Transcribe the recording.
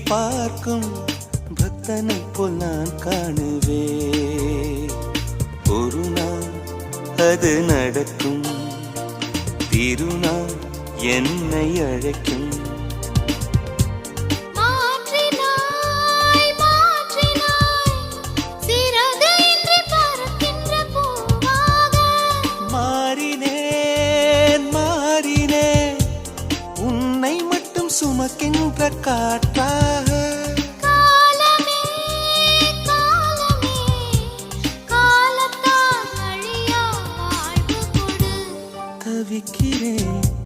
பார்க்கும் பக்தனை போல் நான் காணுவே. ஒரு நாள் அது நடக்கும், திருநாள் என்னை அழைக்கும். சுமக்கின்ற காற்று